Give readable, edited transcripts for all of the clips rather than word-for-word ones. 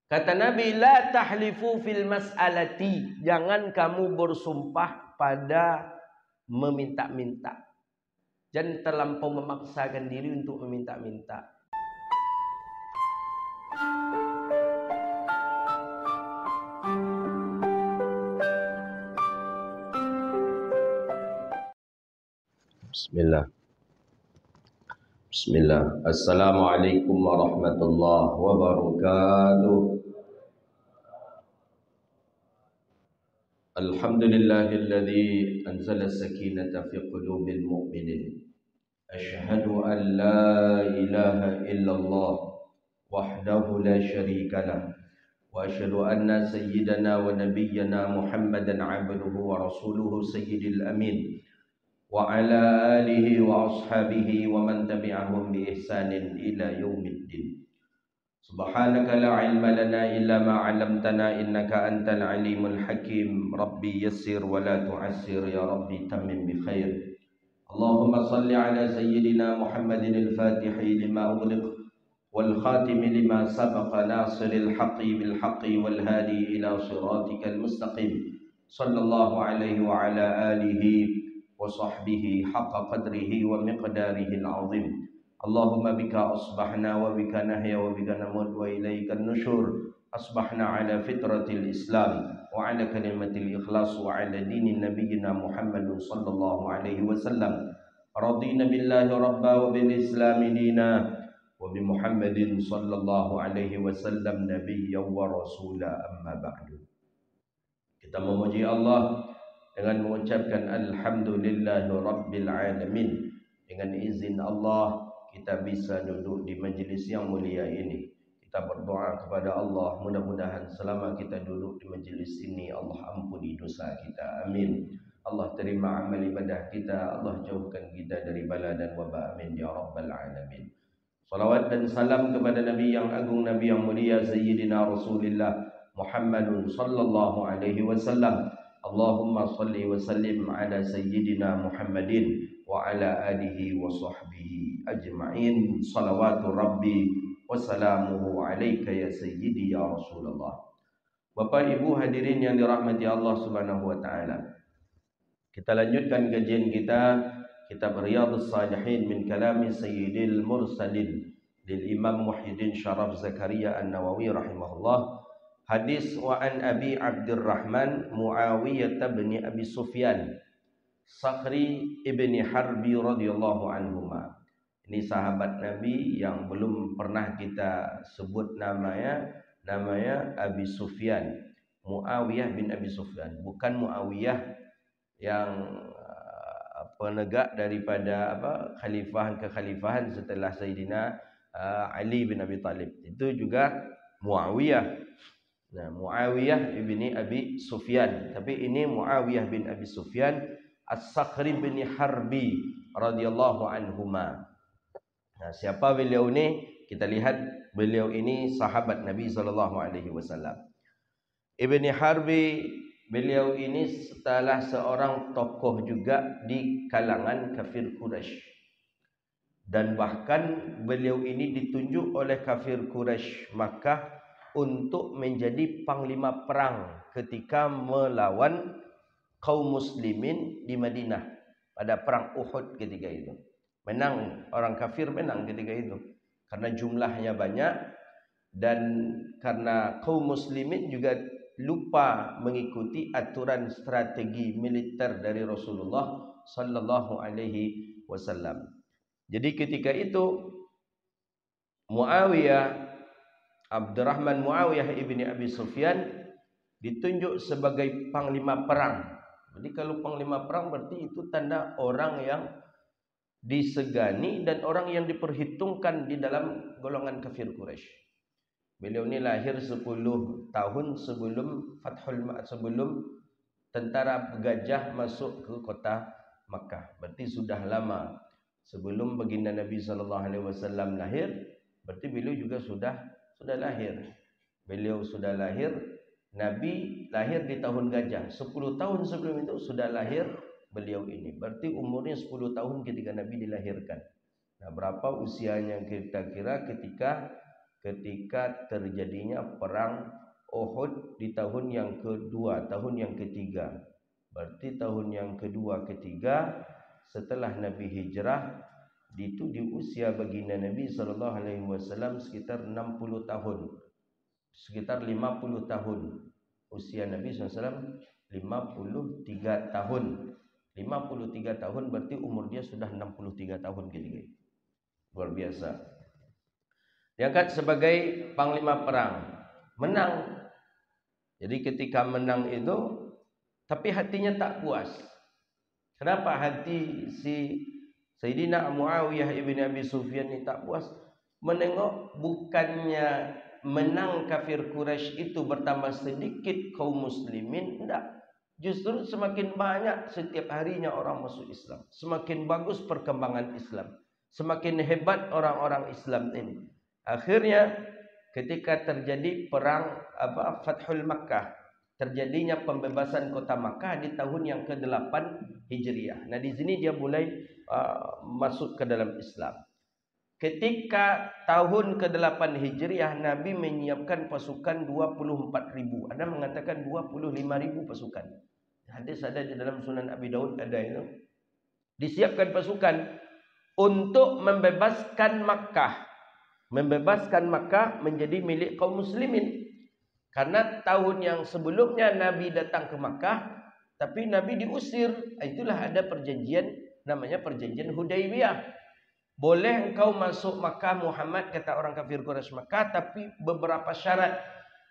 Kata Nabi, la tahlifu fil mas'alati. Jangan kamu bersumpah pada meminta-minta. Jangan terlampau memaksakan diri untuk meminta-minta. Bismillah. Bismillah. Assalamualaikum warahmatullahi wabarakatuh. Alhamdulillahilladzi anzala as-sakinata fi qulubil mu'minin. Asyhadu an la ilaha illallah wahdahu la syarika lah. Wa asyhadu anna sayyidana wa nabiyyana Muhammadan 'abduhu wa rasuluhu sayyidil amin. Wa ala alihi wa ashabihi wa man tabi'ahum bi ihsanin ila yaumiddin. Subhanaka la ilma lana illa ma 'allamtana innaka antal alimul hakim. Rabbi yassir wa la tu'assir ya rabbi tammim bi khair. Allahumma salli ala sayyidina Muhammadin al-fatihi lima ughliq wal khatimi lima sabaqa nasiril haqqi bil haqqi wal hadi ila siratikal mustaqim. Sallallahu alaihi wa ala alihi wa sahbihi haqqa qadrihi wa miqdarihi al-'azim. Allahumma bika asbahna wa bika nahya wa bika namut wa ilaika an-nusyur. Asbahna ala fitratil Islam wa ala kalimatil ikhlas wa ala dinin nabiyyina Muhammadin sallallahu alaihi wasallam. Radina billahi rabba wa bil islami dina wa bi Muhammadin sallallahu alaihi wasallam nabiyyan wa rasula, amma ba'du. Kita memuji Allah dengan mengucapkan alhamdulillahi rabbil alamin. Dengan izin Allah kita bisa duduk di majlis yang mulia ini. Kita berdoa kepada Allah, mudah-mudahan selama kita duduk di majlis ini Allah ampuni dosa kita, amin. Allah terima amal ibadah kita, Allah jauhkan kita dari bala dan wabak, amin ya rabbal alamin. Salawat dan salam kepada Nabi yang agung, Nabi yang mulia, Sayyidina Rasulullah Muhammadun sallallahu alaihi wasallam. Allahumma salli wa sallim ala Sayyidina Muhammadin wa ala alihi wa sahbihi ajma'in. Salawatu Rabbi wa salamuhu alaika ya Sayyidi ya Rasulullah. Bapak Ibu hadirin yang dirahmati Allah Subhanahu wa taala. Kita lanjutkan kajian kita kitab Riyadhus Shalihin min kalami Sayyidil Mursalin lil Imam Muhyiddin Syaraf Zakaria An-Nawawi rahimahullah. Hadis wa an Abi Abdurrahman Muawiyah bin Abi Sufyan Sakhri ibni Harbi radhiyallahu anhuma. Ini sahabat Nabi yang belum pernah kita sebut namanya Abi Sufyan. Muawiyah bin Abi Sufyan, bukan Muawiyah yang penegak daripada kekhalifahan setelah Sayyidina Ali bin Abi Talib. Itu juga Muawiyah. Nah, Muawiyah ibni Abi Sufyan, tapi ini Muawiyah bin Abi Sufyan As-Sakhri bin Harbi radhiyallahu anhuma. Nah, siapa beliau ini? Kita lihat beliau ini sahabat Nabi sallallahu alaihi wasallam. Ibni Harbi, beliau ini setelah seorang tokoh juga di kalangan kafir Quraisy. Dan bahkan beliau ini ditunjuk oleh kafir Quraisy Makkah untuk menjadi panglima perang ketika melawan kaum muslimin di Madinah pada perang Uhud ketika itu. Menang, orang kafir menang ketika itu karena jumlahnya banyak dan karena kaum muslimin juga lupa mengikuti aturan strategi militer dari Rasulullah sallallahu alaihi wasallam. Jadi ketika itu Abdurrahman Muawiyah ibni Abi Sufyan ditunjuk sebagai panglima perang. Jadi kalau panglima perang berarti itu tanda orang yang disegani dan orang yang diperhitungkan di dalam golongan kafir Quraisy. Beliau ini lahir 10 tahun sebelum tentara Gajah masuk ke kota Makkah. Berarti sudah lama sebelum baginda Nabi sallallahu alaihi wasallam lahir. Berarti beliau juga sudah lahir. Beliau sudah lahir, Nabi lahir di tahun Gajah. 10 tahun sebelum itu sudah lahir beliau ini. Berarti umurnya 10 tahun ketika Nabi dilahirkan. Nah, berapa usianya kita kira ketika ketika terjadinya perang Uhud di tahun yang kedua, tahun yang ketiga. Berarti tahun yang kedua, ketiga setelah Nabi hijrah, itu di usia baginda Nabi SAW sekitar 60 tahun. Sekitar 50 tahun. Usia Nabi SAW 53 tahun. 53 tahun berarti umur dia sudah 63 tahun ketika itu. Luar biasa. Diangkat sebagai panglima perang, menang. Jadi ketika menang itu, tapi hatinya tak puas. Kenapa hati si Sayyidina Muawiyah ibn Abi Sufyan ini tak puas? Menengok bukannya menang kafir Quraisy itu bertambah sedikit kaum muslimin, tidak. Justru semakin banyak setiap harinya orang masuk Islam. Semakin bagus perkembangan Islam. Semakin hebat orang-orang Islam ini. Akhirnya ketika terjadi perang Fathul Makkah, terjadinya pembebasan kota Makkah di tahun yang ke-8 Hijriah. Nah, di sini dia mulai masuk ke dalam Islam. Ketika tahun ke-8 Hijriah, Nabi menyiapkan pasukan 24.000. Ada mengatakan 25.000 pasukan. Hadis ada di dalam Sunan Abi Daud, ada itu. Disiapkan pasukan untuk membebaskan Makkah. Membebaskan Makkah menjadi milik kaum muslimin. Karena tahun yang sebelumnya Nabi datang ke Makkah, tapi Nabi diusir. Itulah ada perjanjian, namanya perjanjian Hudaybiyah. Boleh engkau masuk Makkah Muhammad, kata orang kafir Quraisy Makkah, tapi beberapa syarat.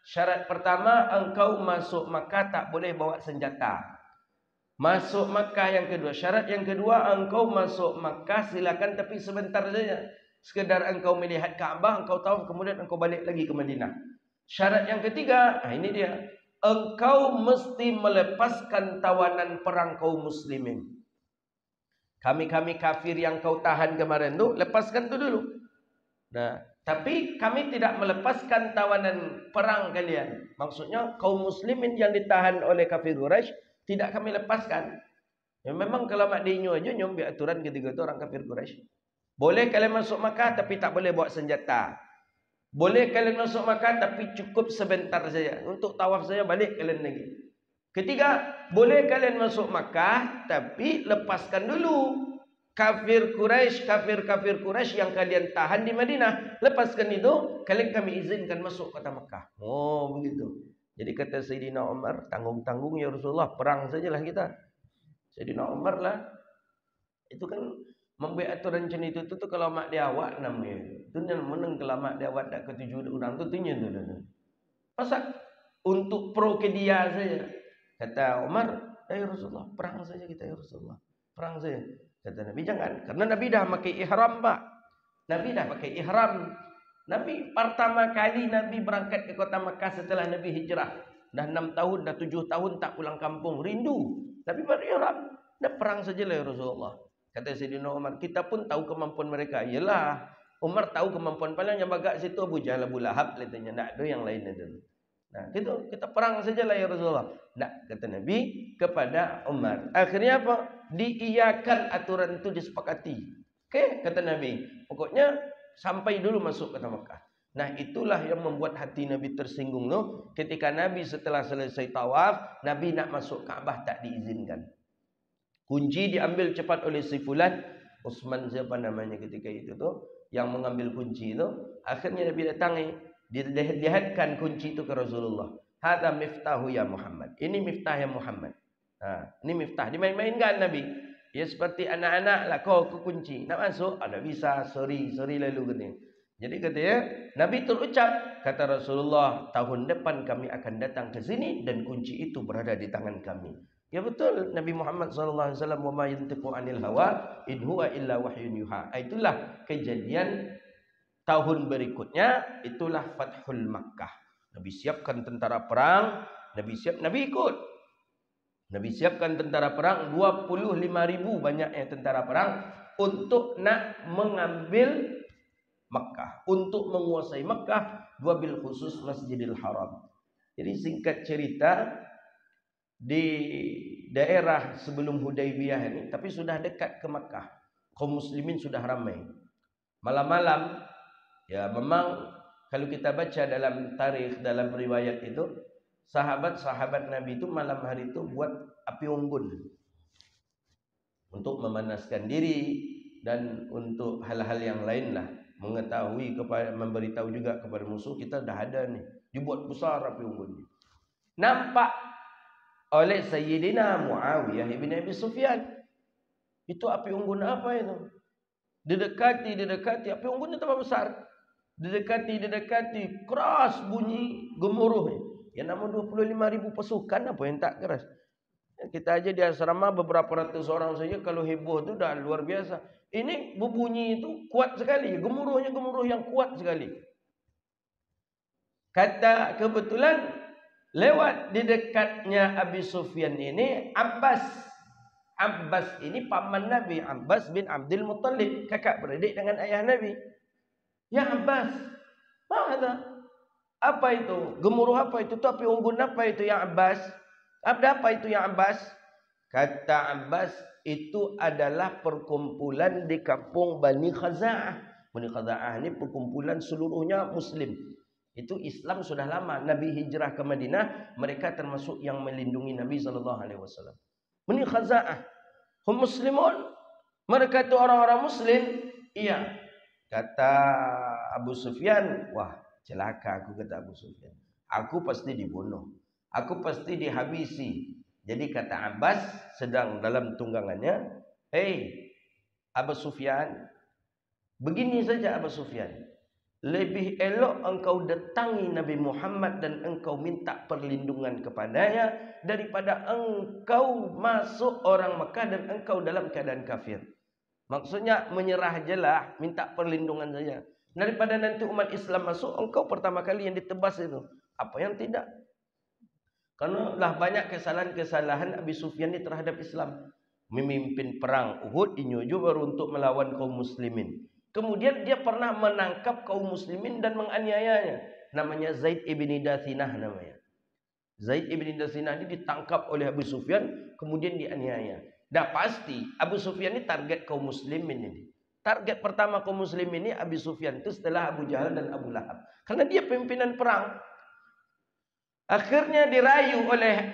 Syarat pertama, engkau masuk Makkah tak boleh bawa senjata. Masuk Makkah yang kedua. Syarat yang kedua, engkau masuk Makkah silakan tapi sebentar saja. Sekedar engkau melihat Kaabah, engkau tahu, kemudian engkau balik lagi ke Madinah. Syarat yang ketiga, ini dia. Engkau mesti melepaskan tawanan perang kaum muslimin. Kami kafir yang kau tahan kemarin tu, lepaskan tu dulu. Nah, tapi kami tidak melepaskan tawanan perang kalian. Maksudnya kaum muslimin yang ditahan oleh kafir Quraisy tidak kami lepaskan. Ya, memang kalau mak dinyo aja nyombi aturan ketiga tu orang kafir Quraisy. Boleh kalian masuk Makkah tapi tak boleh bawa senjata. Boleh kalian masuk Makkah tapi cukup sebentar saja. Untuk tawaf saja balik kalian lagi. Ketiga, boleh kalian masuk Makkah tapi lepaskan dulu kafir Quraisy yang kalian tahan di Madinah. Lepaskan itu, kalian kami izinkan masuk kota Makkah. Oh, begitu. Jadi kata Sayyidina Umar, tanggung-tanggung ya Rasulullah, perang sajalah kita. Sayyidina Umar lah. Itu kan membuat aturan macam itu tu kalau mak dia awak namanya. Tu yang menang kalau mak dia awak tak ketujuh orang tu tunya tu. Masa untuk pro ke dia saja. Kata Umar, ya Rasulullah, perang saja kita ya Rasulullah. Perang saja. Kata Nabi, jangan. Karena Nabi dah pakai ihram, Pak. Nabi dah pakai ihram. Nabi pertama kali Nabi berangkat ke kota Makkah setelah Nabi hijrah. Dah 6 tahun, dah 7 tahun tak pulang kampung. Rindu. Nabi berihram. Dah perang sajalah ya Rasulullah. Kata Sayyidina Umar, kita pun tahu kemampuan mereka. Yalah, Umar tahu kemampuan paling yang bagak situ Abu Jahal, Abu Lahab. Katanya, nak ada yang lain itu. Nah, kita perang sajalah ya Rasulullah. Tak, kata Nabi kepada Umar. Akhirnya apa? Diiyakan aturan itu disepakati. Okey, kata Nabi. Pokoknya sampai dulu masuk kota Makkah. Nah, itulah yang membuat hati Nabi tersinggung tu. Ketika Nabi setelah selesai tawaf, Nabi nak masuk Kaabah tak diizinkan. Kunci diambil cepat oleh si fulan, Utsman siapa namanya ketika itu tu, yang mengambil kunci itu. Akhirnya Nabi datangi. Dilihatkan kunci itu ke Rasulullah. Hadza miftahu ya Muhammad. Ini miftah ya Muhammad. Ini miftah. Dimain-mainkan Nabi. Ya seperti anak-anak lah, kau kunci. Nak masuk? Tak bisa. Sorry lalu kata. Jadi katanya, Nabi terucap. Kata Rasulullah, tahun depan kami akan datang ke sini dan kunci itu berada di tangan kami. Ya betul. Nabi Muhammad SAW, wa ma yantiqu anil hawa in huwa illa wahyun yuha. Itulah kejadian tahun berikutnya, itulah Fathul Makkah. Nabi siapkan tentara perang, Nabi ikut. Nabi siapkan tentara perang 25.000 banyaknya tentara perang untuk nak mengambil Makkah, untuk menguasai Makkah, wabil khusus Masjidil Haram. Jadi singkat cerita, di daerah sebelum Hudaybiyah ini, tapi sudah dekat ke Makkah, kaum muslimin sudah ramai. Malam-malam, ya memang Kalau kita baca dalam tarikh, dalam riwayat itu, sahabat-sahabat Nabi itu malam hari itu buat api unggun untuk memanaskan diri dan untuk hal-hal yang lain lah, mengetahui kepada, memberitahu juga kepada musuh kita dah ada nih, dibuat besar api unggun. Nampak oleh Sayyidina Muawiyah ibn Abi Sufyan. Itu api unggun apa itu? Didekati, api unggunnya tambah besar. Didekati, keras bunyi gemuruhnya. Ya namun 25.000 pasukan, apa yang tak keras? Kita aja di asrama beberapa ratus orang saja, kalau heboh itu dah luar biasa. Ini berbunyi itu kuat sekali, gemuruhnya gemuruh yang kuat sekali. Kata kebetulan lewat di dekatnya Abi Sufyan ini Abbas. Abbas ini paman Nabi, Abbas bin Abdul Muttalib, kakak beradik dengan ayah Nabi. Ya Abbas, mana? Apa itu? Gemuruh apa itu? Tapi unggun apa itu ya Abbas? Apa itu ya Abbas? Kata Abbas, itu adalah perkumpulan di kampung Bani Khaza'ah. Bani Khaza'ah ini perkumpulan seluruhnya Muslim. Itu Islam sudah lama. Nabi hijrah ke Madinah, mereka termasuk yang melindungi Nabi SAW. Bani Khaza'ah, hum Muslimun. Mereka itu orang-orang Muslim. Iya. Kata Abu Sufyan, wah celaka aku, kata Abu Sufyan. Aku pasti dibunuh. Aku pasti dihabisi. Jadi kata Abbas sedang dalam tunggangannya, hei Abu Sufyan, begini saja Abu Sufyan. Lebih elok engkau datangi Nabi Muhammad dan engkau minta perlindungan kepadanya daripada engkau masuk orang Mekah dan engkau dalam keadaan kafir. Maksudnya menyerah jelah, minta perlindungan saja. Daripada nanti umat Islam masuk, engkau pertama kali yang ditebas itu. Apa yang tidak? Karena lah banyak kesalahan-kesalahan Abi Sufyan ini terhadap Islam. Memimpin perang Uhud, dinyuju baru untuk melawan kaum muslimin. Kemudian dia pernah menangkap kaum muslimin dan menganiayanya. Namanya Zaid ibn Dathinah namanya. Zaid ibn Dathinah ini ditangkap oleh Abu Sufyan, kemudian dianiaya. Dah pasti Abu Sufyan ini target kaum muslimin ini. Target pertama kaum muslimin ini Abu Sufyan itu setelah Abu Jahal dan Abu Lahab. Karena dia pimpinan perang. Akhirnya dirayu oleh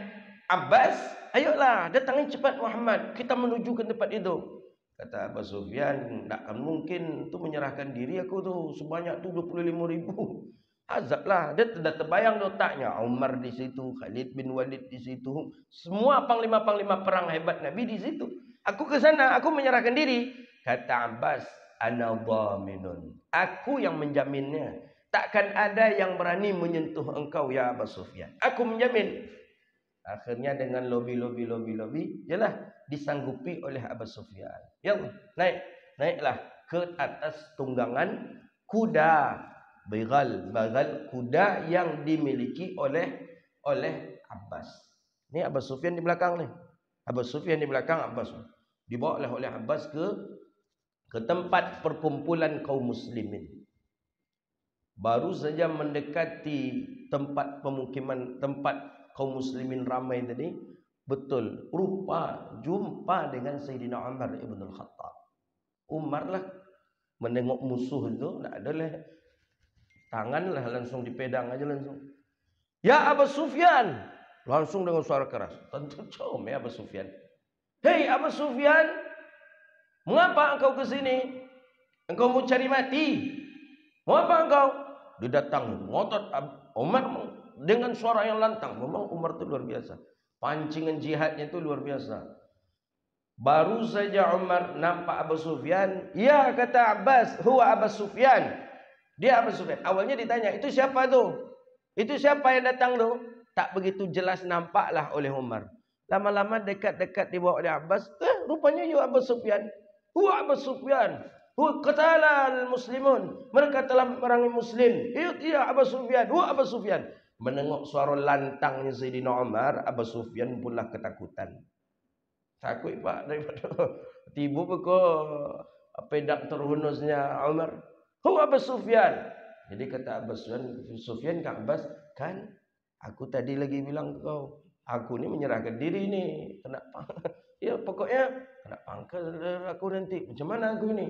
Abbas, ayolah datangi cepat Muhammad, kita menuju ke tempat itu. Kata Abu Sufyan, tak akan mungkin tu menyerahkan diri aku tu sebanyak tu 25.000. Azablah, dia sudah terbayang di otaknya. Umar di situ, Khalid bin Walid di situ, semua panglima-panglima perang hebat Nabi di situ. Aku ke sana, aku menyerahkan diri. Kata Abbas, ana dhaminun. Aku yang menjaminnya. Takkan ada yang berani menyentuh engkau ya Abu Sufyan. Aku menjamin. Akhirnya dengan lobi, jelah disanggupi oleh Abu Sufyan. Yang naiklah ke atas tunggangan kuda. Bagal kuda yang dimiliki oleh Abbas. Ini Abu Sufyan di belakang ni. Abu Sufyan di belakang Abbas. Dibawa oleh Abbas ke tempat perkumpulan kaum muslimin. Baru saja mendekati tempat pemukiman, tempat kaum muslimin ramai tadi, betul jumpa dengan Sayyidina Umar ibn al-Khattab. Umar lah menengok musuh itu, tak ada lah tangan lah, langsung dipedang aja langsung. Ya Abu Sufyan, langsung dengan suara keras. Tentu com ya Abu Sufyan. Hei Abu Sufyan, mengapa engkau ke sini? Engkau mau cari mati? Mau apa engkau? Didatang ngotot Umar dengan suara yang lantang. Memang Umar itu luar biasa. Pancingan jihadnya itu luar biasa. Baru saja Umar nampak Abu Sufyan, ya kata Abbas, huwa Abu Sufyan. Dia Abu Sufyan. Awalnya ditanya, itu siapa tu? Itu siapa yang datang tu? Tak begitu jelas nampaklah oleh Umar. Lama-lama dekat-dekat dibawa oleh Abbas, rupanya you Abu Sufyan. Huwa Abu Sufyan. Huwa qatala al-muslimun. Mereka telah memerangi muslim. Iya Abu Sufyan. Huwa Abu Sufyan. Menengok suara lantangnya Sayyidina Umar, Abu Sufyan pula ketakutan. Takut pak daripada tiba pekok pedak terhunusnya Umar. Huwa Abu Sufyan. Jadi kata Abu Sufyan ke Abbas, kan aku tadi lagi bilang kau, aku ni menyerahkan diri ni. Kenapa? Ya pokoknya kena pangkal aku nanti. Macam mana aku ni?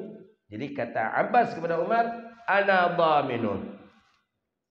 Jadi kata Abbas kepada Umar, ana dhaminun.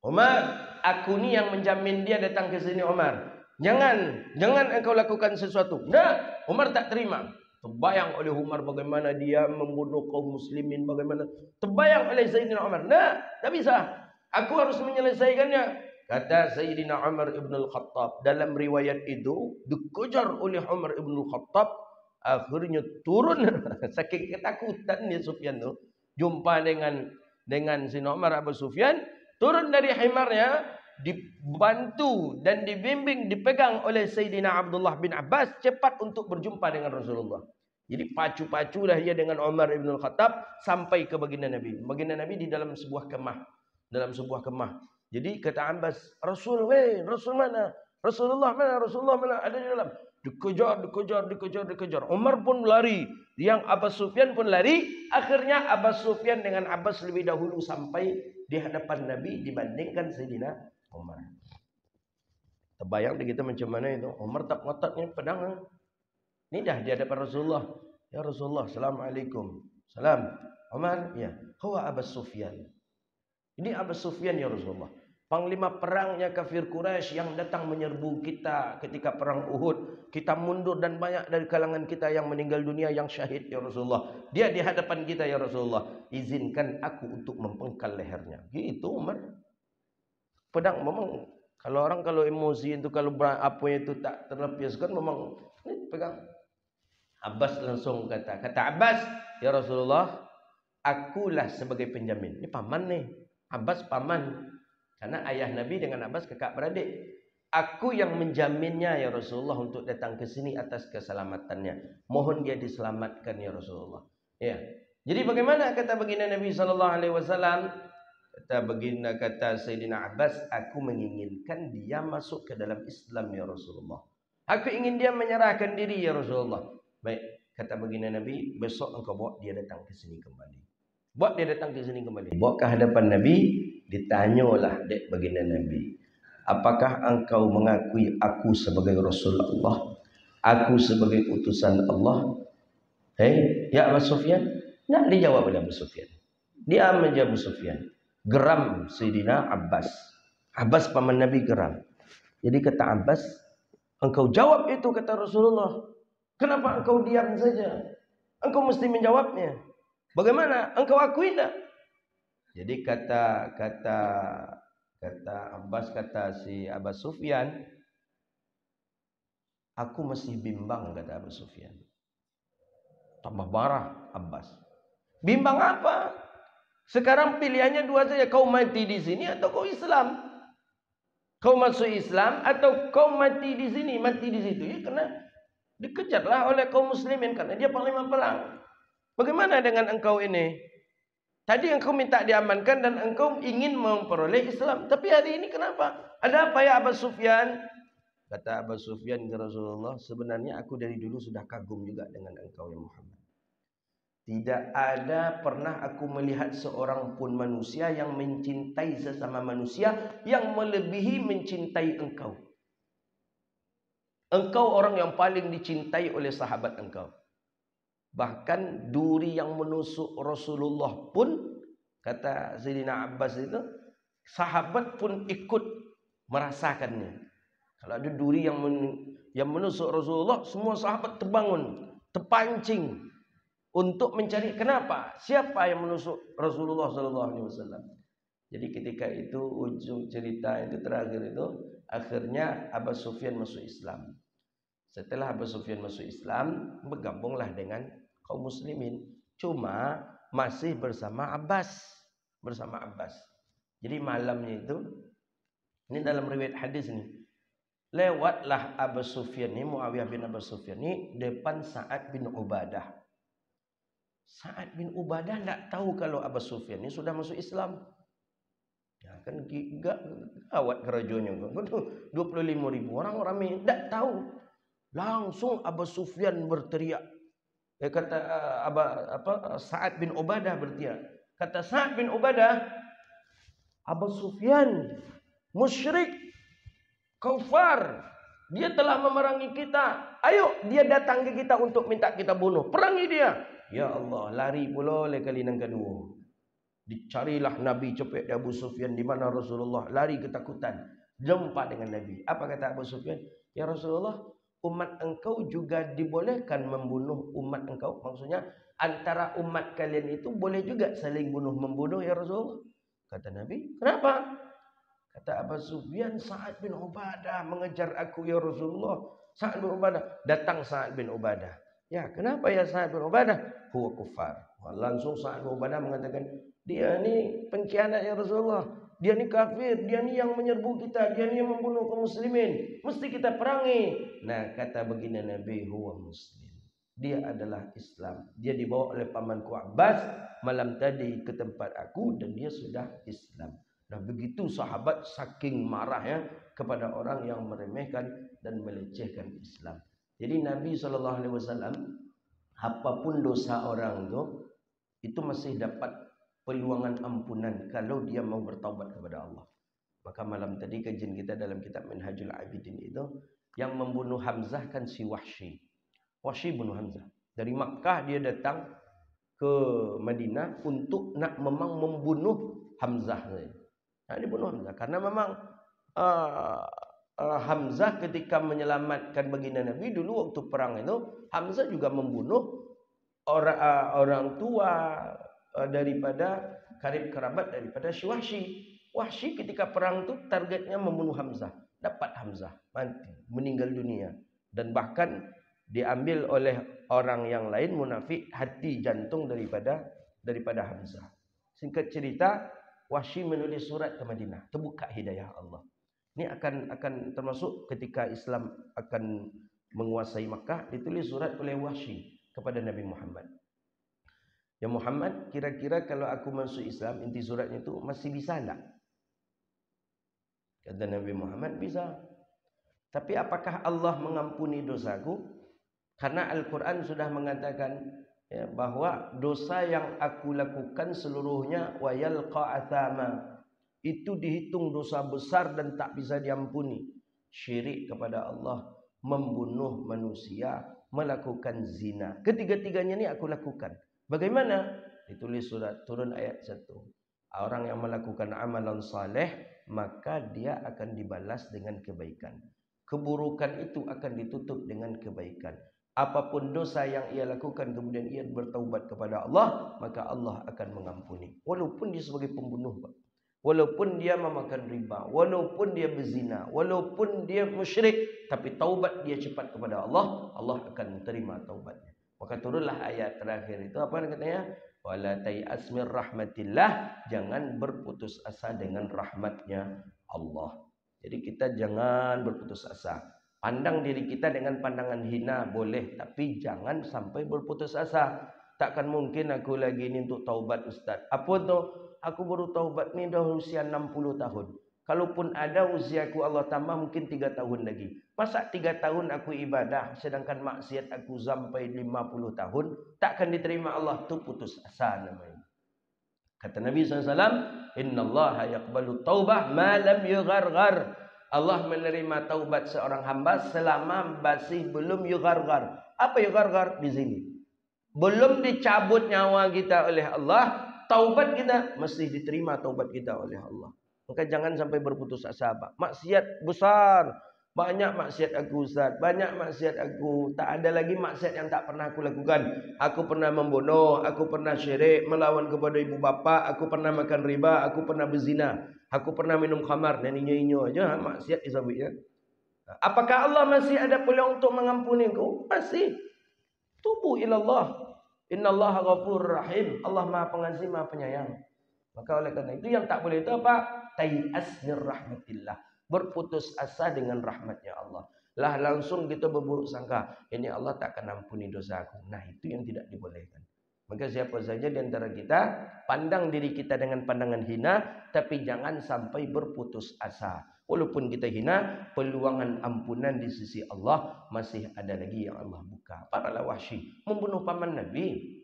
Umar, aku ni yang menjamin dia datang ke sini Umar. Jangan engkau lakukan sesuatu. Nah, Umar tak terima. Terbayang oleh Umar bagaimana dia membunuh kaum muslimin, bagaimana terbayang oleh Sayyidina Umar. Nah, tak bisa. Aku harus menyelesaikannya. Kata Sayyidina Umar ibn al-Khattab. Dalam riwayat itu, dikejar oleh Umar ibn al-Khattab. Akhirnya turun. Saking ketakutan dia Sufyan tu. Jumpa dengan Sayyidina Umar Abu Sufyan. Turun dari himarnya. Dibantu dan dibimbing, dipegang oleh Sayyidina Abdullah bin Abbas cepat untuk berjumpa dengan Rasulullah. Jadi pacu-paculah dia dengan Umar ibn al-Khattab sampai ke baginda Nabi. Baginda Nabi di dalam sebuah kemah. Jadi kata Abbas, Rasul mana? Rasulullah mana? Rasulullah mana? Ada di dalam. Dikejar. Umar pun lari. Yang Abbas Sufyan pun lari. Akhirnya Abbas Sufyan dengan Abbas lebih dahulu sampai di hadapan Nabi dibandingkan Sayyidina Umar. Terbayang di kita macam mana itu. Umar tak ngotaknya pedang. Ini dah di hadapan Rasulullah. Ya Rasulullah, Assalamualaikum. Salam. Umar, ya. Huwa Abbas Sufyan. Ini Abbas Sufyan ya Rasulullah. Panglima perangnya kafir Quraisy yang datang menyerbu kita ketika perang Uhud. Kita mundur dan banyak dari kalangan kita yang meninggal dunia, yang syahid ya Rasulullah. Dia di hadapan kita ya Rasulullah. Izinkan aku untuk mempengkal lehernya. Gitu Umar. Pedang memang kalau emosi itu, kalau apa itu tak terlepaskan memang pegang. Abbas langsung kata Abbas, ya Rasulullah, akulah sebagai penjamin. Ini paman nih. Abbas paman. Karena ayah Nabi dengan Abbas kakak beradik. Aku yang menjaminnya ya Rasulullah untuk datang ke sini atas keselamatannya. Mohon dia diselamatkan ya Rasulullah. Ya. Jadi bagaimana kata baginda Nabi SAW? Kata Sayyidina Abbas, aku menginginkan dia masuk ke dalam Islam ya Rasulullah. Aku ingin dia menyerahkan diri ya Rasulullah. Baik, kata baginda Nabi, besok engkau bawa dia datang ke sini kembali. Bawa dia datang ke sini kembali. Bawa ke hadapan Nabi, ditanyalah dek baginda Nabi, apakah engkau mengakui aku sebagai Rasul Allah? Aku sebagai utusan Allah? Ya Abu Sufyan? Nak dijawab oleh Abu Sufyan. Diam aja Abu Sufyan. Geram Sayyidina Abbas. Abbas paman Nabi geram. Jadi kata Abbas, engkau jawab itu kata Rasulullah. Kenapa engkau diam saja? Engkau mesti menjawabnya. Bagaimana? Engkau akui tak? Jadi kata Abbas, kata si Abbas Sufyan, aku masih bimbang kata Abu Sufyan. Tambah marah Abbas. Bimbang apa? Sekarang pilihannya dua saja, kau mati di sini atau kau Islam. Kau masuk Islam atau kau mati di sini, mati di situ. Ya, karena dikejarlah oleh kaum muslimin karena dia panglima perang. Bagaimana dengan engkau ini? Tadi engkau minta diamankan dan engkau ingin memperoleh Islam. Tapi hari ini kenapa? Ada apa ya Abu Sufyan? Kata Abu Sufyan ke Rasulullah, sebenarnya aku dari dulu sudah kagum juga dengan engkau ya Muhammad. Tidak ada pernah aku melihat seorang pun manusia yang mencintai sesama manusia yang melebihi mencintai engkau. Engkau orang yang paling dicintai oleh sahabat engkau. Bahkan duri yang menusuk Rasulullah pun, kata Sayyidina Abbas itu, sahabat pun ikut merasakannya. Kalau ada duri yang menusuk Rasulullah, semua sahabat terbangun, terpancing untuk mencari kenapa, siapa yang menusuk Rasulullah SAW. Jadi ketika itu ujung cerita itu terakhir itu, akhirnya Abu Sufyan masuk Islam. Setelah Abu Sufyan masuk Islam, bergabunglah dengan kaum muslimin. Cuma masih bersama Abbas. Jadi malamnya itu, ini dalam riwayat hadis ini, lewatlah Abu Sufyan ini, Muawiyah bin Abu Sufyan ini depan Sa'ad bin Ubadah. Sa'ad bin Ubadah tidak tahu kalau Abu Sufyan ini sudah masuk Islam. Ya kan gawat kerajanya. 25.000 orang ramai, tidak tahu. Langsung Abu Sufyan berteriak. Kata Sa'ad bin Ubadah berteriak. Kata Sa'ad bin Ubadah, Abu Sufyan musyrik, kafir. Dia telah memerangi kita. Ayo dia datang ke kita untuk minta kita bunuh. Perangi dia. Ya Allah, lari pula oleh kali yang kedua. Dicarilah Nabi cepet Abu Sufyan di mana Rasulullah, lari ketakutan. Jumpa dengan Nabi. Apa kata Abu Sufyan? Ya Rasulullah, umat engkau juga dibolehkan membunuh umat engkau. Maksudnya antara umat kalian itu boleh juga saling bunuh membunuh ya Rasulullah. Kata Nabi, kenapa? Kata Abu Sufyan, Sa'ad bin Ubadah mengejar aku ya Rasulullah. Sa'ad bin Ubadah. Datang Sa'ad bin Ubadah. Ya, kenapa ya Sa'ad bin Ubadah? Huwa kufar. Langsung Sa'ad bin Ubadah mengatakan, dia ni pengkhianat ya Rasulullah. Dia ni kafir. Dia ni yang menyerbu kita. Dia ni yang membunuh kaum muslimin. Mesti kita perangi. Nah, kata begini Nabi, huwa muslim. Dia adalah Islam. Dia dibawa oleh pamanku Abbas malam tadi ke tempat aku dan dia sudah Islam. Nah, begitu sahabat saking marahnya kepada orang yang meremehkan dan melecehkan Islam. Jadi Nabi SAW, apapun dosa orang itu masih dapat peluangan ampunan kalau dia mau bertaubat kepada Allah. Maka malam tadi kajian kita dalam kitab Minhajul Abidin itu, yang membunuh Hamzah kan si Wahsy. Wahsy bunuh Hamzah. Dari Makkah dia datang ke Madinah untuk nak memang membunuh Hamzah. Nah, dibunuh Hamzah karena memang Hamzah ketika menyelamatkan baginda Nabi dulu waktu perang itu, Hamzah juga membunuh orang tua daripada karib kerabat daripada si Wahsy. Wahsy ketika perang itu targetnya membunuh Hamzah, dapat Hamzah mati, meninggal dunia, dan bahkan diambil oleh orang yang lain munafik hati jantung daripada Hamzah. Singkat cerita, Wahsy menulis surat ke Madinah, terbuka hidayah Allah. Ini akan termasuk ketika Islam akan menguasai Makkah, ditulis surat oleh Wahsy kepada Nabi Muhammad. Ya Muhammad, kira-kira kalau aku masuk Islam, inti suratnya itu masih bisa enggak? Kata Nabi Muhammad, bisa. Tapi apakah Allah mengampuni dosaku? Karena Al-Quran sudah mengatakan ya, bahwa dosa yang aku lakukan seluruhnya wa yalqa athama, itu dihitung dosa besar dan tak bisa diampuni. Syirik kepada Allah, membunuh manusia, melakukan zina. Ketiga-tiganya ini aku lakukan. Bagaimana? Ditulis surat, turun ayat 1. Orang yang melakukan amalan saleh, maka dia akan dibalas dengan kebaikan. Keburukan itu akan ditutup dengan kebaikan. Apapun dosa yang ia lakukan kemudian ia bertaubat kepada Allah, maka Allah akan mengampuni. Walaupun dia sebagai pembunuh, walaupun dia memakan riba, walaupun dia berzina, walaupun dia musyrik, tapi taubat dia cepat kepada Allah, Allah akan menerima taubatnya. Maka turunlah ayat terakhir itu, apa katanya? Wala tay'as mir rahmatillah, jangan berputus asa dengan rahmatnya Allah. Jadi kita jangan berputus asa. Pandang diri kita dengan pandangan hina boleh, tapi jangan sampai berputus asa. Takkan mungkin aku lagi ini untuk taubat Ustaz. Apa tu? Aku baru taubat ni dah usia 60 tahun. Kalaupun ada usiaku Allah tambah mungkin 3 tahun lagi. Masa 3 tahun aku ibadah sedangkan maksiat aku sampai 50 tahun, takkan diterima Allah, tu putus asa namanya. Kata Nabi SAW, Innallaha yaqbalu taubah ma lam yugharghar. Allah menerima taubat seorang hamba selama masih belum yugharghar. Apa yugharghar di sini? Belum dicabut nyawa kita oleh Allah, taubat kita mesti diterima taubat kita oleh Allah. Maka jangan sampai berputus asa. Maksiat besar, banyak maksiat aku Ustaz, banyak maksiat aku, tak ada lagi maksiat yang tak pernah aku lakukan. Aku pernah membunuh, aku pernah syirik, melawan kepada ibu bapa, aku pernah makan riba, aku pernah berzina, aku pernah minum khamar, dan inyo aja maksiat disebutnya. Apakah Allah masih ada peluang untuk mengampuni kau? Masih. Tubu ilallah. Innallaha ghafurur rahim. Allah Maha Pengasih, Maha Penyayang. Maka oleh karena itu yang tak boleh itu apa? Tai'as mir rahmatillah. Berputus asa dengan rahmatnya Allah. Lah langsung kita berburuk sangka, ini Allah tak akan ampuni dosa aku. Nah, itu yang tidak dibolehkan. Maka siapa saja di antara kita pandang diri kita dengan pandangan hina, tapi jangan sampai berputus asa. Walaupun kita hina, peluangan ampunan di sisi Allah masih ada lagi yang Allah buka. Paralah Wahsy membunuh paman Nabi.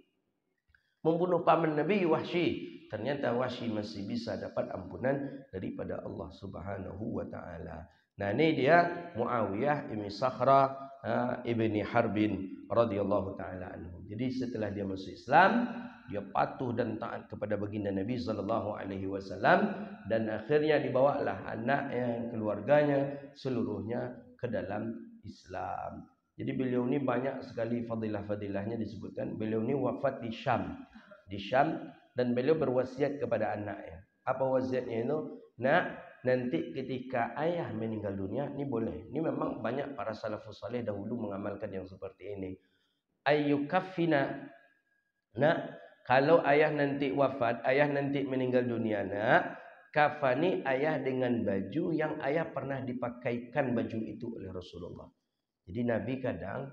Membunuh paman Nabi Wahsy. Ternyata Wahsy masih bisa dapat ampunan daripada Allah Subhanahu wa taala. Nah, ini dia Muawiyah ibn Sakhrah ibni Harbin radhiyallahu taala anhu. Jadi setelah dia masuk Islam, dia patuh dan taat kepada baginda Nabi sallallahu alaihi wasallam, dan akhirnya dibawalah anaknya, keluarganya seluruhnya ke dalam Islam. Jadi beliau ni banyak sekali fadilah-fadilahnya disebutkan. Beliau ni wafat di Syam. Dan beliau berwasiat kepada anaknya. Apa wasiatnya itu? Nanti ketika ayah meninggal dunia, ni boleh. Ni memang banyak para salafus saleh dahulu mengamalkan yang seperti ini. Ayyukaffina. Kalau ayah nanti wafat, ayah nanti meninggal dunia, kafani ayah dengan baju yang ayah pernah dipakaikan baju itu oleh Rasulullah. Jadi Nabi kadang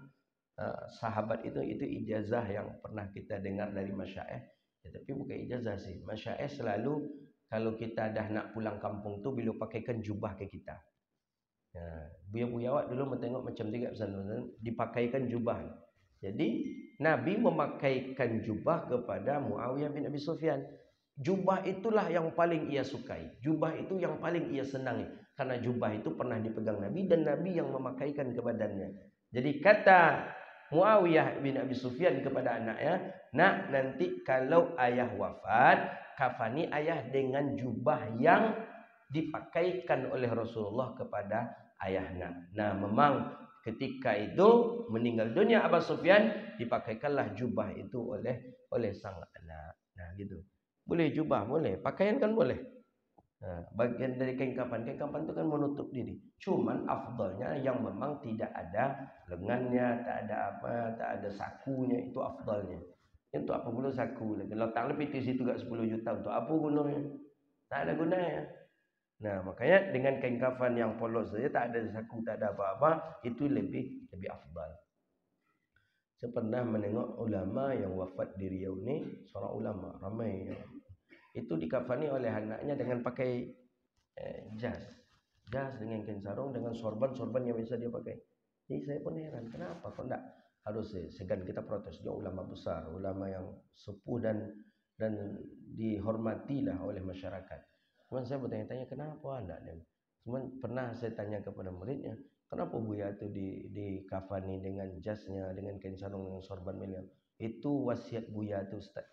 sahabat itu ijazah yang pernah kita dengar dari masyaikh, tapi bukan ijazah sih. Masyaikh selalu kalau kita dah nak pulang kampung tu, beliau pakaikan jubah ke kita. Buya-buya awak dulu mentengok macam tiga pesan, dipakaikan jubah. Jadi Nabi memakaikan jubah kepada Muawiyah bin Abi Sufyan. Jubah itulah yang paling ia sukai. Jubah itu yang paling ia senangi. Karena jubah itu pernah dipegang Nabi dan Nabi yang memakaikan ke badannya. Jadi kata Muawiyah bin Abi Sufyan kepada anaknya, nanti kalau ayah wafat, kafani ayah dengan jubah yang dipakaikan oleh Rasulullah kepada ayahnya. Memang ketika itu meninggal dunia Abu Sufyan, dipakaikanlah jubah itu oleh sang anak. Gitu. Boleh jubah, boleh. Pakaian kan boleh. Bagian dari kain kafan itu kan menutup diri. Cuman afdalnya yang memang tidak ada lengannya, tak ada sakunya, itu afdalnya. Untuk apa pula saku? Kalau tak lebih di situ gak 10 juta, untuk apa gunanya? Tak ada gunanya. Makanya dengan kain kafan yang polos saja, tak ada saku, tak ada apa-apa, itu lebih afdal. Saya pernah menengok ulama yang wafat di Riau ni, seorang ulama ramai. Itu dikafani oleh anaknya dengan pakai jas dengan kain sarung, dengan sorban yang biasa dia pakai. Jadi saya pun heran, kenapa kok enggak harus segan kita protes. Dia ulama besar, ulama yang sepuh dan dihormatilah oleh masyarakat. Cuman saya bertanya-tanya, kenapa enggak? Cuman pernah saya tanya kepada muridnya, kenapa Buya itu dikafani dengan jasnya, dengan kain sarung, dengan sorban beliau? Itu wasiat Buya itu, Ustaz.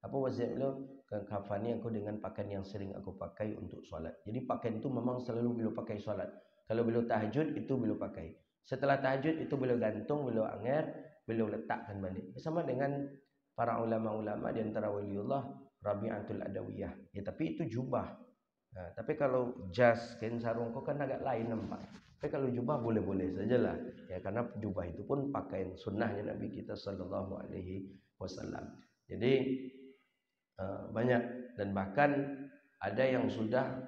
Apa wasiat beliau? Kafani aku dengan pakaian yang sering aku pakai untuk solat. Jadi pakaian itu memang selalu beliau pakai solat. Kalau beliau tahajud, itu beliau pakai. Setelah tahajud, itu beliau gantung, beliau anger, beliau letakkan balik. Sama dengan para ulama-ulama di antara waliullah, Rabi'atul Adawiyah. Tapi itu jubah. Tapi kalau jas, kain sarung kau kan agak lain nampak. Tapi kalau jubah boleh-boleh sajalah. Karena jubah itu pun pakaian sunnahnya Nabi kita sallallahu alaihi wasallam. Jadi banyak, dan bahkan ada yang sudah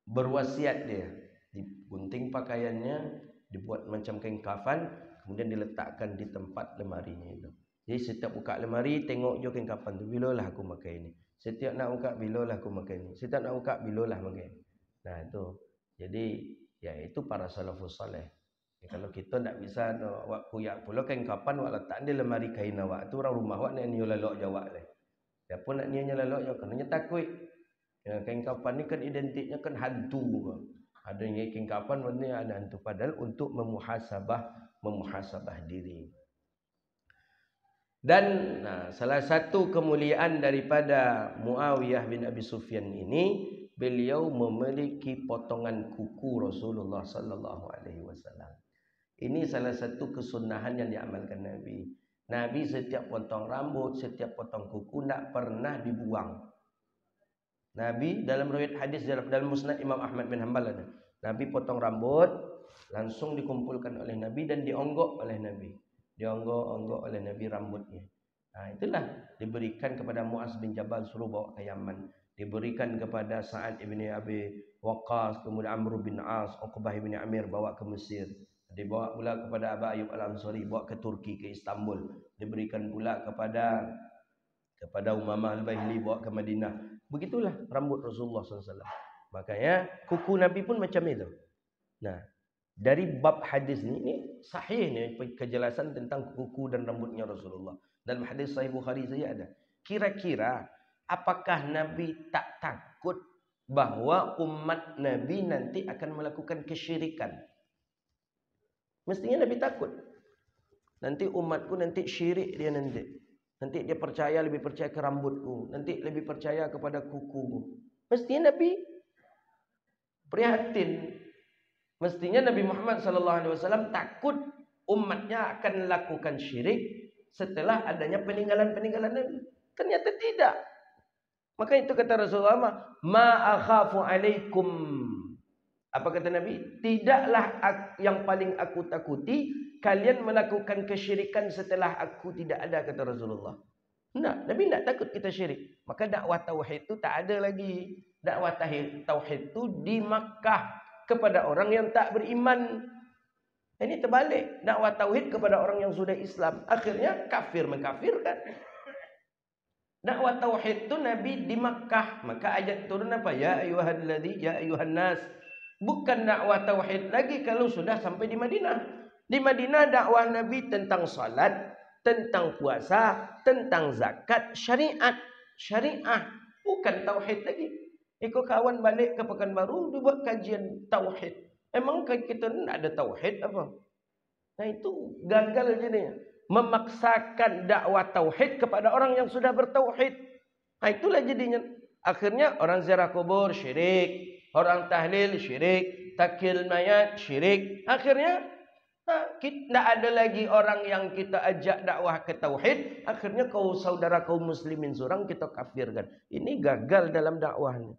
berwasiat dia digunting pakaiannya, dibuat macam kain kafan, kemudian diletakkan di tempat lemarinya itu. Jadi setiap buka lemari, tengok je kain kafan tu, bilalah aku pakai ini. Setiap nak buka, bilalah aku pakai ini. Setiap nak buka, bilalah pakai. Itu. Jadi itu para salafus saleh. Kalau kita tak bisa awak kuyak pula kain kapan awak letak di lemari kain awak tu, orang rumah awak nak nyolok jawab leh. Dia pun nak nyolok jawab kerana takut. Kain kapan ni kan identiknya kan hantu. Ada yang kain kapan maknanya ada hantu, padahal untuk memuhasabah diri. Dan salah satu kemuliaan daripada Muawiyah bin Abi Sufyan ini, beliau memiliki potongan kuku Rasulullah sallallahu alaihi wasallam. Ini salah satu kesunahan yang diamalkan Nabi. Nabi setiap potong rambut, setiap potong kuku tak pernah dibuang. Nabi dalam riwayat hadis dalam Musnad Imam Ahmad bin Hanbal ada. Nabi potong rambut, langsung dikumpulkan oleh Nabi dan dionggok oleh Nabi. Dionggok oleh Nabi rambutnya. Itulah diberikan kepada Muaz bin Jabal, suruh bawa ke Yaman. Diberikan kepada Sa'ad ibn Abi Waqqas, kemudian Amr bin As, Uqbah bin Amir bawa ke Mesir. Dibawa pula kepada Abu Ayyub Al-Ansari, bawa ke Turki, ke Istanbul. Diberikan pula kepada Umamah Al-Bahili, bawa ke Madinah. Begitulah rambut Rasulullah SAW. Makanya kuku Nabi pun macam itu. Dari bab hadis ini sahih ni kejelasan tentang kuku dan rambutnya Rasulullah. Dalam hadis Sahih Bukhari saja ada. Kira-kira apakah Nabi tak takut bahwa umat Nabi nanti akan melakukan kesyirikan? Mestinya Nabi takut. Nanti umatku nanti syirik dia nanti. Nanti dia lebih percaya ke rambutku. Nanti lebih percaya kepada kukuku. Mestinya Nabi prihatin. Mestinya Nabi Muhammad SAW takut umatnya akan melakukan syirik setelah adanya peninggalan-peninggalan Nabi. Ternyata tidak. Maka itu kata Rasulullah, ma akhafu alaikum. Apa kata Nabi? Tidaklah yang paling aku takuti kalian melakukan kesyirikan setelah aku tidak ada, kata Rasulullah. Nabi tidak takut kita syirik. Maka dakwah tauhid itu tak ada lagi. Dakwah tauhid itu di Makkah kepada orang yang tak beriman. Ini terbalik. Dakwah tauhid kepada orang yang sudah Islam. Akhirnya kafir mengkafirkan. Dakwah tauhid itu Nabi di Makkah. Maka ayat turun apa? Ya ayyuhalladzina, ya ayyuhan nas. Bukan dakwah tauhid lagi kalau sudah sampai di Madinah. Di Madinah dakwah Nabi tentang salat, tentang puasa, tentang zakat, syariat. Syariah. Bukan tauhid lagi. Ikut kawan balik ke Pekanbaru, dibuat kajian tauhid. Emang kita tidak ada tauhid apa? Nah itu gagal jadinya. Memaksakan dakwah tauhid kepada orang yang sudah bertauhid. Nah itulah jadinya. Akhirnya orang ziarah kubur syirik. Orang tahlil syirik. Takil mayat syirik. Akhirnya tidak ada lagi orang yang kita ajak dakwah ke tauhid. Akhirnya saudara kaum muslimin seorang kita kafirkan. Ini gagal dalam dakwahnya.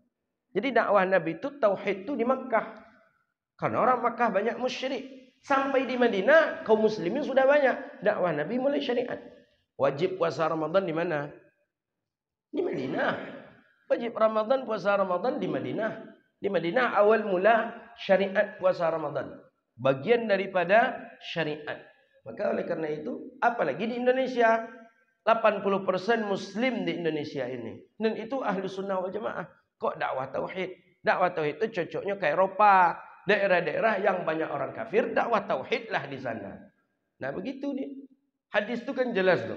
Jadi dakwah Nabi itu tauhid itu di Makkah. Karena orang Makkah banyak musyrik. Sampai di Madinah kaum muslimin sudah banyak. Dakwah Nabi mulai syariat. Wajib puasa Ramadan di mana? Di Madinah. Wajib Ramadan, puasa Ramadan di Madinah. Di Madinah awal mula syariat puasa Ramadan. Bagian daripada syariat. Maka oleh karena itu, apalagi di Indonesia, 80% Muslim di Indonesia ini. Dan itu ahlu sunnah wal jamaah. Kok dakwah tauhid? Dakwah tauhid itu cocoknya ke Eropa. Daerah-daerah yang banyak orang kafir, dakwah tauhid lah di sana. Nah begitu nih. Hadis itu kan jelas tuh.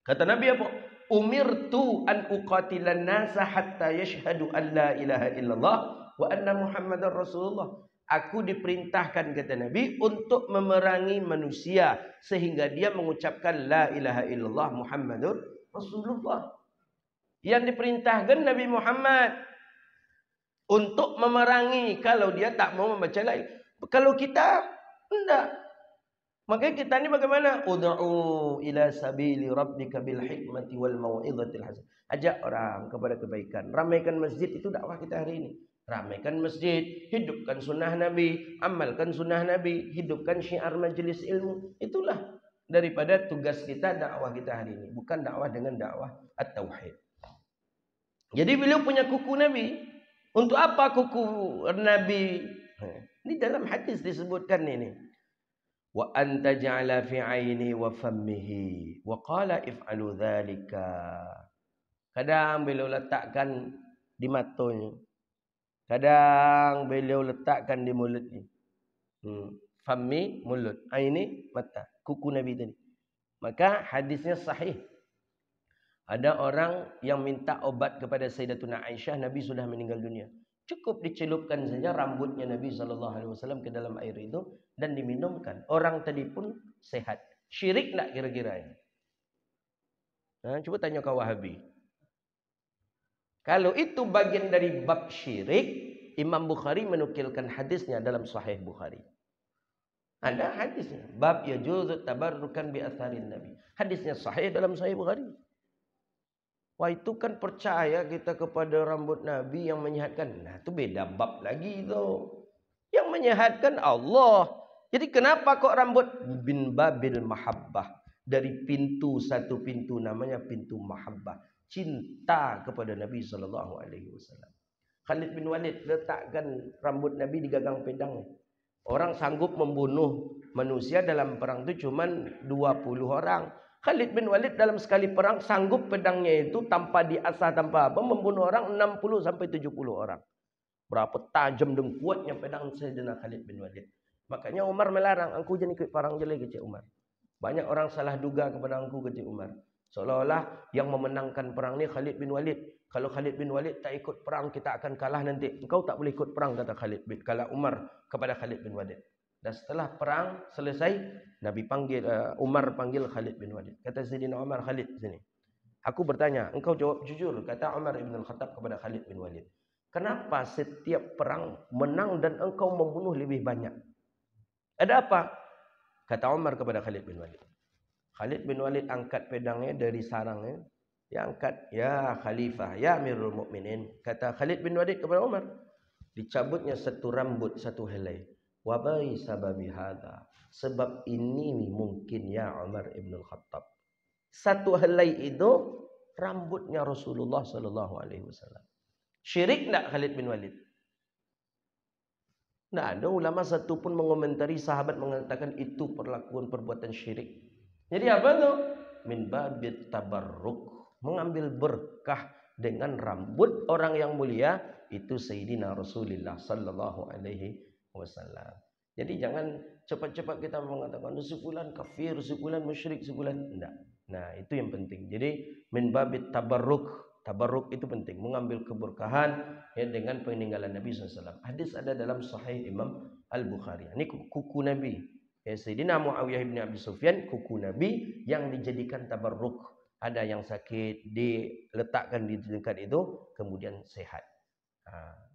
Kata Nabi apa? Umirtu an uqatilan nasa hatta yashhadu an la ilaha illallah wa anna Muhammadar Rasulullah. Aku diperintahkan, kata Nabi, untuk memerangi manusia sehingga dia mengucapkan la ilaha illallah Muhammadur Rasulullah. Yang diperintahkan Nabi Muhammad untuk memerangi kalau dia tak mau membaca la ilaha. Kalau kita enggak. Makanya kita ini bagaimana? Ud'u ila sabili rabbika bil hikmati wal mau'izatil hasanah. Ajak orang kepada kebaikan. Ramaikan masjid, itu dakwah kita hari ini. Ramaikan masjid, hidupkan sunnah Nabi, amalkan sunnah Nabi, hidupkan syiar majelis ilmu. Itulah daripada tugas kita, dakwah kita hari ini. Bukan dakwah dengan dakwah at-tauhid. Jadi beliau punya kuku Nabi. Untuk apa kuku Nabi? Ini dalam hadis disebutkan ini. Wa anta ja'ala fi 'aini wa fammihi wa qala if'alu dzalika. Kadang beliau letakkan di matanya. Kadang beliau letakkan di mulutnya. Fammi mulut, aini mata, kuku Nabi tadi. Maka hadisnya sahih. Ada orang yang minta obat kepada Sayyidatuna Aisyah, Nabi sudah meninggal dunia. Cukup dicelupkan saja rambutnya Nabi SAW ke dalam air itu dan diminumkan. Orang tadi pun sehat. Syirik tak kira-kira ini? Nah, coba tanya ke Wahabi. Kalau itu bagian dari bab syirik, Imam Bukhari menukilkan hadisnya dalam Sahih Bukhari. Ada hadisnya. Bab yajuzu tabarrukan bi atharin Nabi. Hadisnya sahih dalam Sahih Bukhari. Wah itu kan percaya kita kepada rambut Nabi yang menyehatkan. Nah itu beda bab lagi itu. Yang menyehatkan Allah. Jadi kenapa kok rambut? Bin babil mahabbah. Dari pintu, satu pintu namanya pintu mahabbah. Cinta kepada Nabi SAW. Khalid bin Walid letakkan rambut Nabi di gagang pedangnya. Orang sanggup membunuh manusia dalam perang itu cuma 20 orang. Khalid bin Walid dalam sekali perang sanggup pedangnya itu tanpa diasah tanpa apa membunuh orang 60 sampai 70 orang. Berapa tajam dan kuatnya pedang Sayyidina Khalid bin Walid. Makanya Umar melarang, engkau jangan ikut perang jelek kecil Umar. Banyak orang salah duga kepada engkau kecil Umar. Seolah-olah yang memenangkan perang ni Khalid bin Walid. Kalau Khalid bin Walid tak ikut perang kita akan kalah nanti. Engkau tak boleh ikut perang kata Khalid bin. Kala Umar kepada Khalid bin Walid. Dan setelah perang selesai, Nabi panggil Umar panggil Khalid bin Walid. Kata Sayyidina Umar, Khalid sini. Aku bertanya, engkau jawab jujur. Kata Umar ibn al-Khattab kepada Khalid bin Walid. Kenapa setiap perang menang dan engkau membunuh lebih banyak? Ada apa? Kata Umar kepada Khalid bin Walid. Khalid bin Walid angkat pedangnya dari sarangnya. Dia angkat, ya Khalifah, ya Amirul Mukminin. Kata Khalid bin Walid kepada Umar. Dicabutnya satu rambut, satu helai. Wabai sababi hadha. Sebab ini mungkin ya Umar ibn al-Khattab. Satu helai itu rambutnya Rasulullah sallallahu alaihi wasallam. Syirik tak Khalid bin Walid? Tak ada ulama satu pun mengomentari sahabat mengatakan itu perbuatan syirik. Jadi apa tu? Min babit tabarruk. Mengambil berkah dengan rambut orang yang mulia itu Sayyidina Rasulullah sallallahu alaihi wasallam. Jadi jangan cepat-cepat kita mengatakan sefulan kafir, sefulan musyrik, sefulan enggak. Nah, itu yang penting. Jadi min babit tabarruk. Tabarruk itu penting, mengambil keberkahan ya dengan peninggalan Nabi SAW. Hadis ada dalam Sahih Imam Al-Bukhari. Ini kuku Nabi. Ya, Sayyidina Muawiyah bin Abi Sufyan, kuku Nabi yang dijadikan tabarruk. Ada yang sakit, diletakkan di dekat itu, kemudian sehat.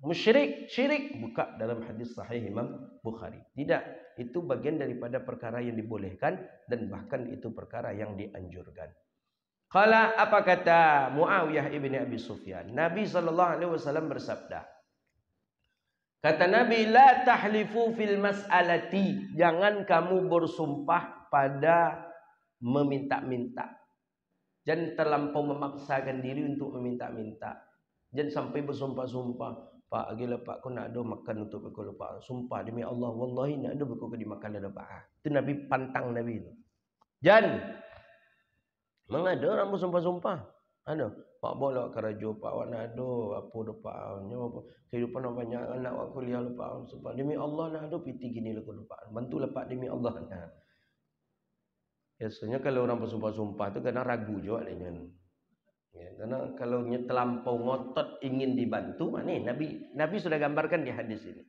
Musyrik, syirik, buka dalam hadis Sahih Imam Bukhari. Tidak, itu bagian daripada perkara yang dibolehkan dan bahkan itu perkara yang dianjurkan. Qala, apa kata Muawiyah ibn Abi Sufyan? Nabi SAW bersabda. Kata Nabi, la tahlifu fil mas'alati. Jangan kamu bersumpah pada meminta-minta. Jangan terlampau memaksakan diri untuk meminta-minta. Jangan sampai bersumpah-sumpah. Pak, agilah Pak, aku nak ada makan untuk aku lupa. Sumpah demi Allah, wallahi nak ada aku dimakan ada Pak. Itu Nabi pantang Nabi itu. Jangan. Memang ada orang bersumpah-sumpah. Ada. Pak boleh kerajo Pak awak nak ada apa dah Pak. Kehidupan nak banyak anak aku kuliah lupa. Sumpah demi Allah nak ada piti gini lah lupa. Bantulah Pak demi Allah. Nah. Biasanya kalau orang bersumpah-sumpah itu kadang ragu juga dengan. Ya, karena kalau terlampau ngotot ingin dibantu, nih Nabi sudah gambarkan di hadis ini.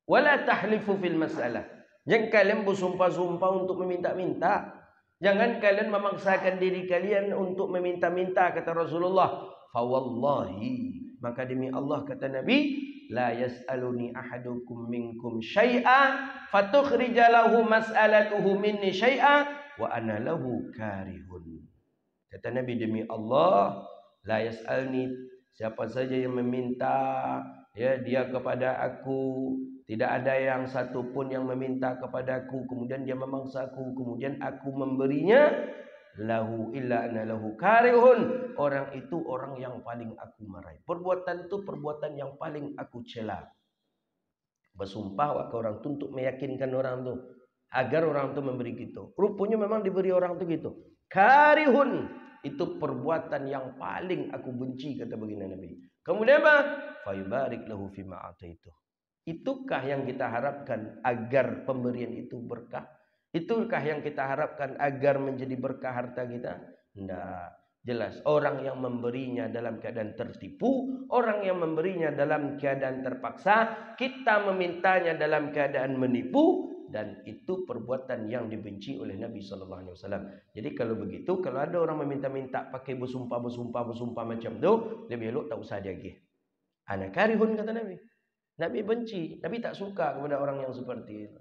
Wala tahlifu fil masalah. Jangan kalian bersumpah-sumpah untuk meminta-minta. Jangan kalian memaksakan diri kalian untuk meminta-minta, kata Rasulullah. Fawallahi, maka demi Allah kata Nabi, la yas'aluni ahadukum minkum syai'a fatukhrija lahu mas'alatuhu minni syai'a wa ana lahu karihun. Kata Nabi, demi Allah, la yas'alni, siapa saja yang meminta ya dia kepada aku, tidak ada yang satu pun yang meminta kepadaku kemudian dia memaksa aku kemudian aku memberinya, lahu illa ana lahu karihun. Orang itu orang yang paling aku marahi. Perbuatan itu perbuatan yang paling aku cela. Bersumpah ke orang itu untuk meyakinkan orang itu agar orang itu memberi gitu. Rupanya memang diberi orang itu gitu. Karihun, itu perbuatan yang paling aku benci, kata baginda Nabi. Kemudian apa? Fayubarik lahu fima ataitu. Itukah yang kita harapkan agar pemberian itu berkah? Itukah yang kita harapkan agar menjadi berkah harta kita? Tidak. Jelas orang yang memberinya dalam keadaan tertipu, orang yang memberinya dalam keadaan terpaksa, kita memintanya dalam keadaan menipu, dan itu perbuatan yang dibenci oleh Nabi SAW. Jadi kalau begitu, kalau ada orang meminta-minta pakai bersumpah macam tu, lebih elok tak usah dia agih. Ana karihun, kata Nabi. Nabi benci, Nabi tak suka kepada orang yang seperti itu.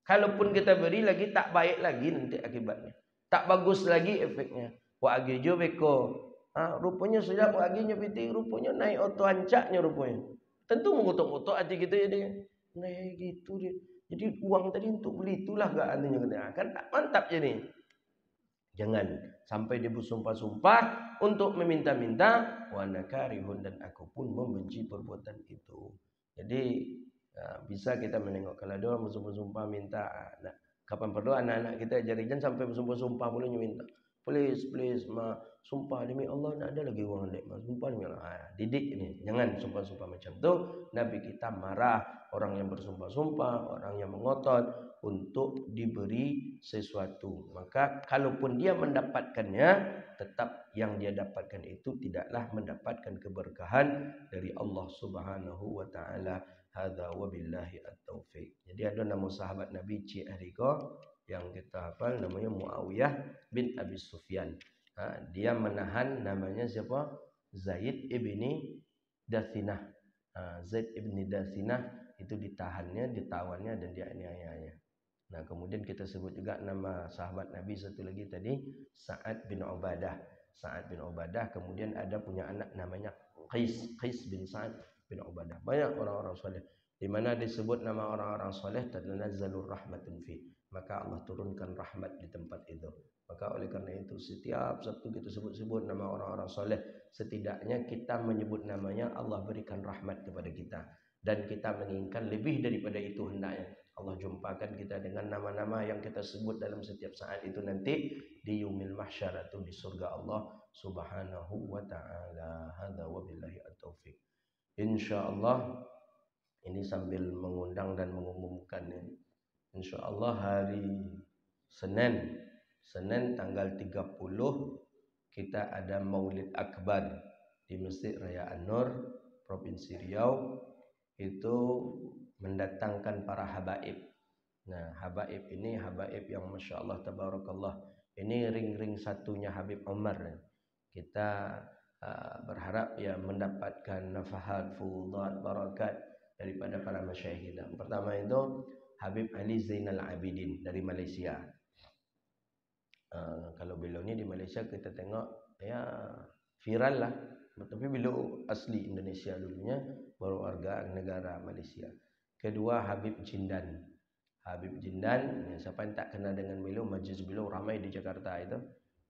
Kalaupun kita beri lagi, tak baik lagi nanti akibatnya. Tak bagus lagi efeknya. Wa agi jo beko. Rupanya sudah wa aginya piti, rupanya naik auto ancaknya rupanya. Tentu mengutuk-utuk hati kita jadi. Naik gitu dia. Jadi uang tadi untuk beli itulah gak artinya. Kan tak mantap jadi. Jangan sampai dia bersumpah-sumpah untuk meminta-minta. Wa nakarihun, dan aku pun membenci perbuatan itu. Jadi bisa kita menengok kalau ada orang bersumpah-sumpah minta. Nah, kapan perlu anak-anak kita ajari, jangan sampai bersumpah-sumpah boleh minta. Please, ma, sumpah demi Allah nak ada lagi uang dek, ma, sumpah demi Allah. Didik ini, jangan sumpah-sumpah macam tu. Nabi kita marah orang yang bersumpah-sumpah, orang yang mengotot untuk diberi sesuatu. Maka kalaupun dia mendapatkannya, tetap yang dia dapatkan itu tidaklah mendapatkan keberkahan dari Allah Subhanahu wa taala. Hadza wabillahi at-taufiq. Jadi Dia ada nama sahabat Nabi Cik Hariko yang kita hafal namanya Muawiyah bin Abi Sufyan. Dia menahan namanya siapa? Zaid ibni Dathinah. Zaid ibni Dathinah itu ditahannya, ditawannya dan dianiayanya. Nah, kemudian kita sebut juga nama sahabat Nabi satu lagi tadi Sa'ad bin Ubadah. Sa'ad bin Ubadah, kemudian ada punya anak namanya Qais bin Sa'ad bin Ubadah. Banyak orang-orang soleh. Di mana disebut nama orang-orang soleh tanazzalur rahmatun fi. Maka Allah turunkan rahmat di tempat itu. Maka oleh karena itu setiap Sabtu kita sebut-sebut nama orang-orang soleh, setidaknya kita menyebut namanya, Allah berikan rahmat kepada kita. Dan kita menginginkan lebih daripada itu hendaknya. Allah jumpakan kita dengan nama-nama yang kita sebut dalam setiap saat itu nanti di yaumil mahsyar atau di surga Allah Subhanahu wa taala. Hadza wabillahi at-taufik. Insyaallah ini sambil mengundang dan mengumumkan ya. Insyaallah hari Senin tanggal 30 kita ada Maulid Akbar di Masjid Raya An-Nur Provinsi Riau. Itu mendatangkan para habaib. Nah, habaib ini habaib yang Masya Allah Tabarakallah. Ini ring-ring satunya Habib Umar. Kita berharap ya mendapatkan nafahat, fudat, barakat daripada para masyayikh kita. Pertama itu Habib Ali Zainal Abidin dari Malaysia. Kalau beliau ni di Malaysia kita tengok ya viral lah. Tapi beliau asli Indonesia dulunya, baru warga negara Malaysia. Kedua Habib Jindan. Habib Jindan, ya, siapa yang tak kenal dengan beliau, majlis beliau ramai di Jakarta itu.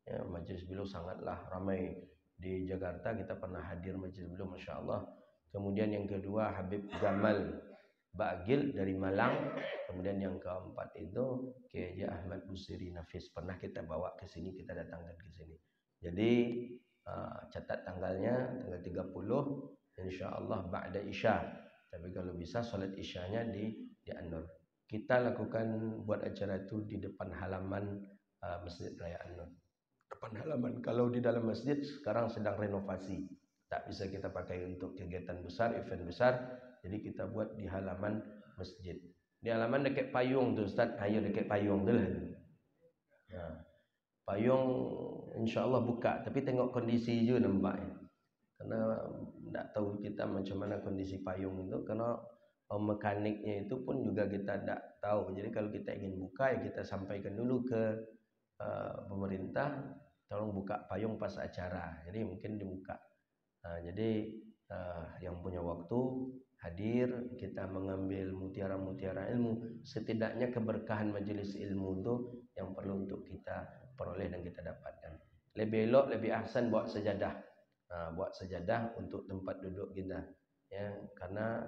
Ya, majlis beliau sangatlah ramai di Jakarta. Kita pernah hadir majlis beliau, Masya Allah. Kemudian yang kedua Habib Jamal Bagil dari Malang. Kemudian yang keempat itu Kiai Ahmad Busiri Nafis. Pernah kita bawa ke sini, kita datangkan ke sini. Jadi catat tanggalnya tanggal 30 insyaallah ba'da Isya. Tapi kalau bisa salat Isyanya di An-Nur. Kita lakukan buat acara itu di depan halaman Masjid Raya An-Nur. Depan halaman. Kalau di dalam masjid sekarang sedang renovasi. Tak bisa kita pakai untuk kegiatan besar, event besar. Jadi kita buat di halaman masjid. Di halaman dekat payung tu Ustaz. Ayo dekat payung tu lah. Nah, payung insya-Allah buka, tapi tengok kondisi juga nampaknya. Karena tak tahu kita macam mana kondisi payung itu, karena mekaniknya itu pun juga kita tak tahu. Jadi kalau kita ingin buka ya kita sampaikan dulu ke pemerintah, tolong buka payung pas acara. Jadi mungkin dibuka. Jadi yang punya waktu hadir, kita mengambil mutiara-mutiara ilmu. Setidaknya keberkahan majelis ilmu itu yang perlu untuk kita peroleh dan kita dapatkan. Lebih elok, lebih ahsan buat sejadah. Buat sejadah untuk tempat duduk kita. Ya, karena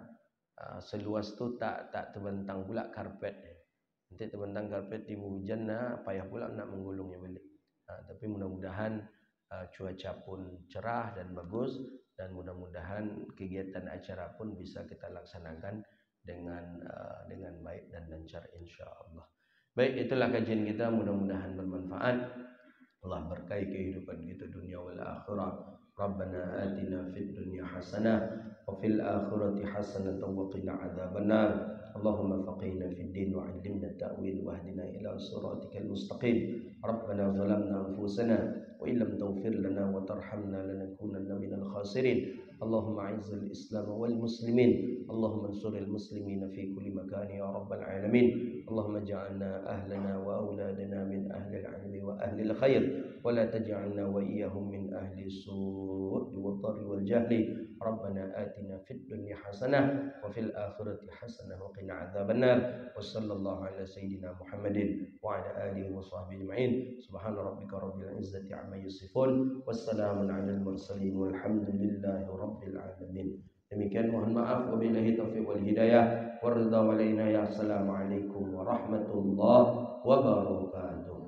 seluas tu tak terbentang pula karpet. Nanti terbentang karpet di hujan, payah pula nak menggulungnya balik. Tapi mudah-mudahan cuaca pun cerah dan bagus, dan mudah-mudahan kegiatan acara pun bisa kita laksanakan dengan baik dan lancar insyaallah. Baik, itulah kajian kita, mudah-mudahan bermanfaat. Allah berkahi kehidupan kita dunia wal akhirah. Rabbana atina fid dunya hasanah wa fil akhirati hasanah wa qina adzabannar. Allahumma faqihna fid din wa 'allimna at-ta'wil wa hdina ila siratikal mustaqim. Rabbana zalamna anfusana wa illam taghfir lana wa tarhamna lanakunanna minal khasirin. Allahumma 'izzil Islam wal muslimin. Allahumma ansuril muslimina fi kulli makan ya rabbal alamin. Allahumma ja'alna ahlana wa auladana min ahli al-'ilmi wa ahli al-khair wa la taj'alna wa iyyahum min ahli as-su'i wad-dharri wal jahli. Rabbana atina fid dunya hasanah wa fil akhirati hasanah wa qina adzabannar. Wa sallallahu ala sayidina Muhammadin wa ala alihi wa sahbihi ajma'in. Subhana rabbika rabbil izzati amma yasifun. Wassalamun alal mursalin walhamdulillahi rabbil alamin. Demikian, mohon maaf, wabillahi taufiq wal hidayah, wa ridha walaina ya. Assalamualaikum warahmatullahi wabarakatuh.